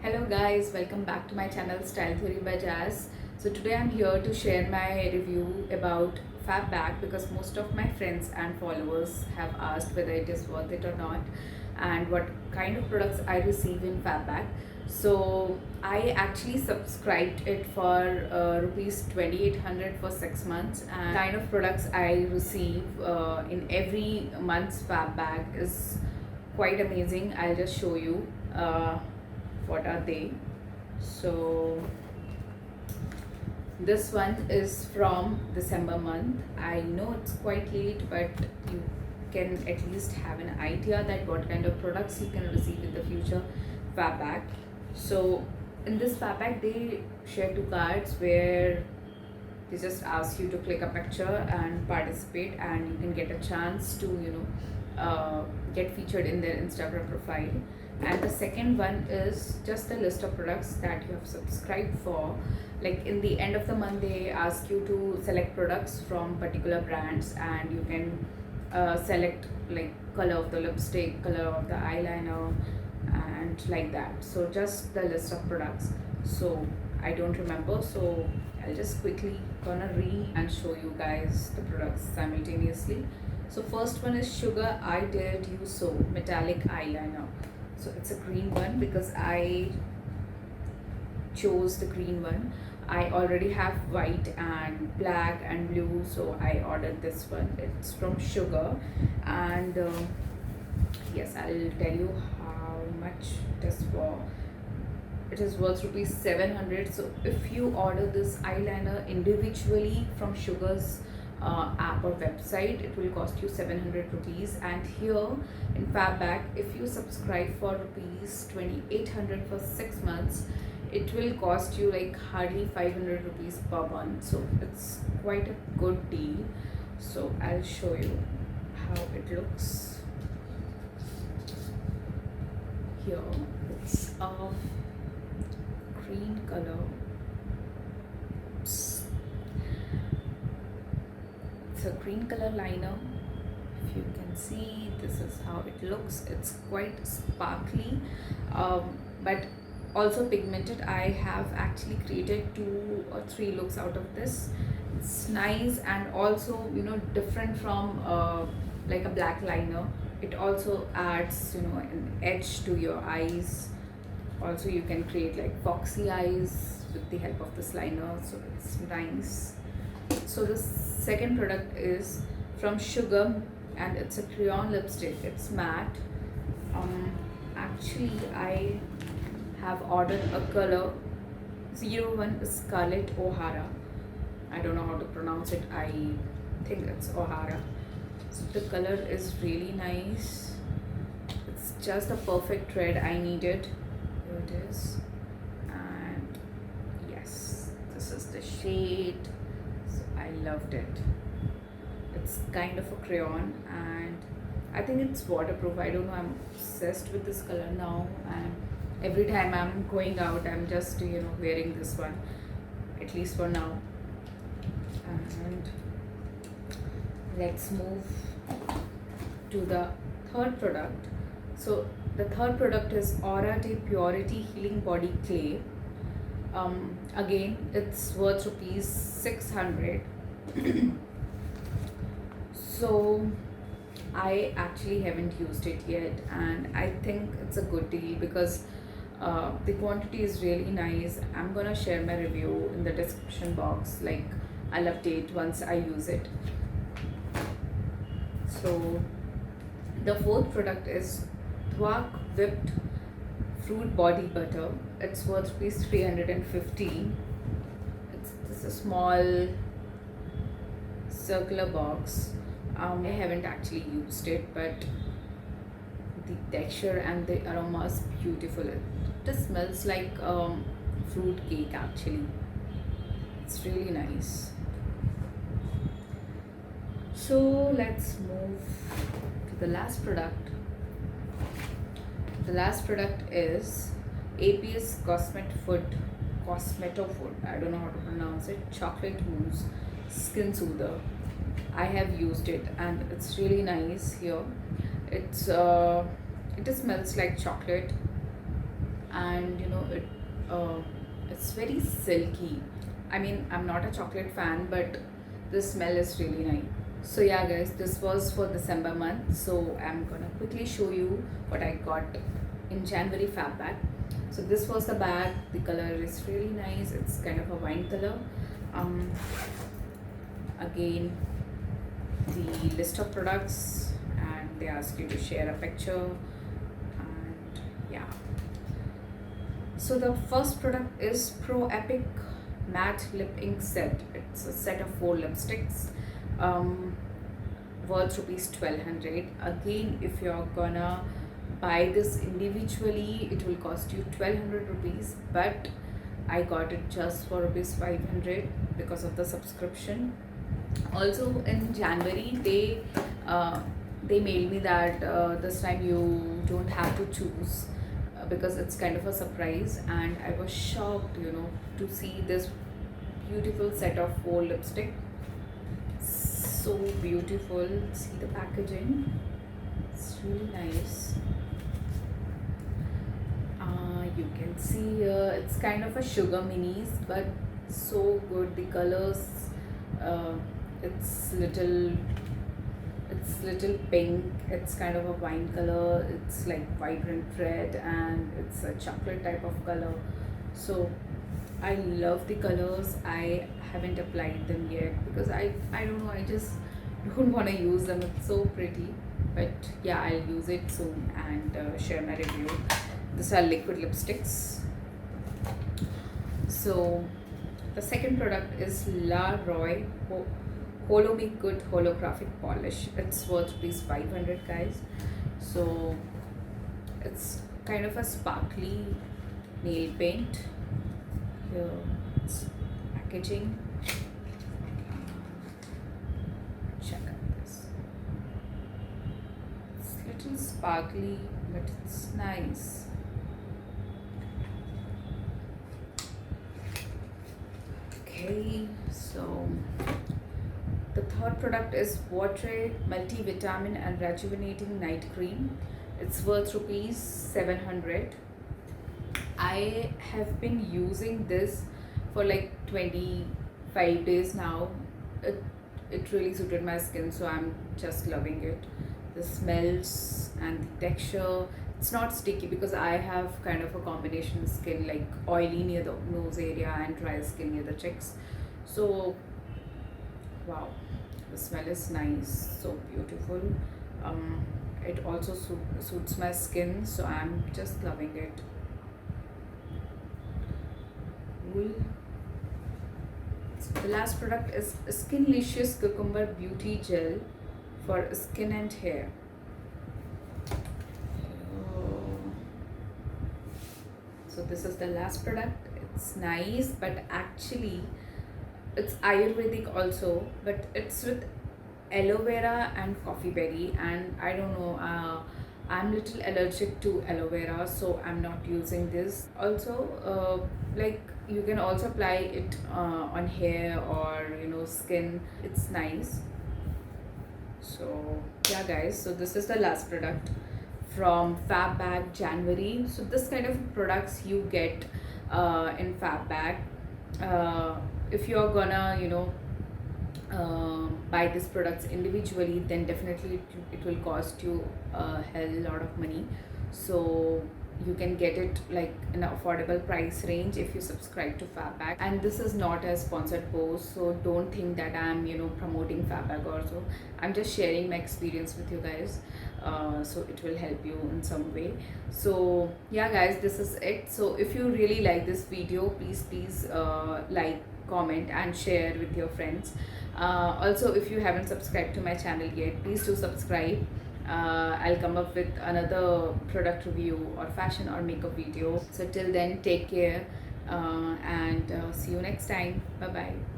Hello guys, welcome back to my channel Style Theory by Jazz. So today I'm here to share my review about Fab Bag because most of my friends and followers have asked whether it is worth it or not and what kind of products I receive in Fab Bag. So I actually subscribed it for rupees 2800 for 6 months, and kind of products I receive in every month's Fab Bag is quite amazing. I'll just show you. What are they. So this one is from December month. I know it's quite late, but you can at least have an idea that what kind of products you can receive in the future Fab Bag. So in this Fab Bag they share two cards where they just ask you to click a picture and participate, and you can get a chance to get featured in their Instagram profile. And the second one is just a list of products that you have subscribed for. Like in the end of the month they ask you to select products from particular brands, and you can select like color of the lipstick, color of the eyeliner, and like that. So just the list of products. So I don't remember, so I'll just quickly gonna read and show you guys the products simultaneously. So first one is Sugar I Dared You So Metallic Eyeliner. So it's a green one because I chose the green one. I already have white and black and blue, so I ordered this one. It's from Sugar, and yes, I'll tell you how much it is for. It is worth rupees 700. So if you order this eyeliner individually from Sugar's app or website, it will cost you 700 rupees. And here in Fab Bag, if you subscribe for rupees 2800 for 6 months, it will cost you like hardly 500 rupees per month. So it's quite a good deal. So I'll show you how it looks. Here it's a green color. It's a green color liner. If you can see, this is how it looks. It's quite sparkly, but also pigmented. I have actually created 2 or 3 looks out of this. It's nice and also different from like a black liner. It also adds an edge to your eyes. Also you can create like foxy eyes with the help of this liner, so it's nice. So the second product is from Sugar, and it's a crayon lipstick. It's matte. Actually I have ordered a color 01 Scarlet O'Hara. I don't know how to pronounce it. I think it's O'Hara. So the color is really nice. It's just a perfect red I needed. Here it is. And yes, this is the shade. So I loved it. It's kind of a crayon, and I think it's waterproof. I don't know, I'm obsessed with this color now, and every time I'm going out I'm just wearing this one, at least for now. And let's move to the third product. So the third product is Aura Day Purity Healing Body Clay. Again, it's worth rupees 600. So I actually haven't used it yet, and I think it's a good deal because the quantity is really nice. I'm gonna share my review in the description box. Like, I'll update once I use it. So the fourth product is Thwak Whipped Fruit Body Butter. It's worth rupees 350. It's a small circular box. I haven't actually used it, but the texture and the aroma is beautiful. It just smells like fruit cake actually. It's really nice. So let's move to the last product. The last product is APS Cosmeto Food. I don't know how to pronounce it. Chocolate Mousse Skin Soother. I have used it and it's really nice. Here it smells like chocolate, and it's very silky. I mean, I'm not a chocolate fan, but the smell is really nice. So yeah guys, this was for December month, so I'm gonna quickly show you what I got in January Fab Bag. So this was the bag. The color is really nice. It's kind of a wine color. um Again, the list of products, and they ask you to share a picture. And yeah, so the first product is Pro Epic Matte Lip Ink Set. It's a set of 4 lipsticks, um, worth rupees 1200. Again, if you're gonna buy this individually, it will cost you 1200 rupees, but I got it just for rupees 500 because of the subscription. Also in January, they mailed me that this time you don't have to choose, because it's kind of a surprise, and I was shocked, to see this beautiful set of 4 lipstick. So beautiful. See the packaging, it's really nice. You can see it's kind of a sugar minis, but so good. The colors, uh, it's little it's little pink, it's kind of a wine color, it's like vibrant red, and it's a chocolate type of color. So I love the colors. I haven't applied them yet because I don't know, I just don't want to use them. It's so pretty, but yeah, I'll use it soon and share my review. These are liquid lipsticks. So the second product is La Roy Holo Make Good Holographic Polish. It's worth rupees 500, guys. So it's kind of a sparkly nail paint. Here it's packaging. Check out this. It's little sparkly, but it's nice. Okay, so the third product is Water Multivitamin and Rejuvenating Night Cream. It's worth rupees 700. I have been using this for like 25 days now. It really suited my skin, so I'm just loving it. The smells and the texture, it's not sticky because I have kind of a combination skin, like oily near the nose area and dry skin near the cheeks. So wow, the smell is nice, so beautiful. It also suits my skin, so I'm just loving it. Cool. So the last product is Skinlicious Cucumber Beauty Gel for skin and hair. So this is the last product. It's nice, but actually it's Ayurvedic also, but it's with aloe vera and coffee berry, and I don't know, I'm little allergic to aloe vera, so I'm not using this. Also, like you can also apply it on hair or skin. It's nice. So yeah guys, so this is the last product from Fab Bag January. So this kind of products you get in Fab Bag. If you're gonna buy these products individually, then definitely it will cost you a hell lot of money. So you can get it like in an affordable price range if you subscribe to Fab Bag. And this is not a sponsored post, so don't think that I'm promoting Fab Bag or so. I'm just sharing my experience with you guys, so it will help you in some way. So yeah guys, this is it. So if you really like this video, please like, comment and share with your friends. Also, if you haven't subscribed to my channel yet, please do subscribe. I'll come up with another product review or fashion or makeup video. So till then, take care, and see you next time. Bye bye.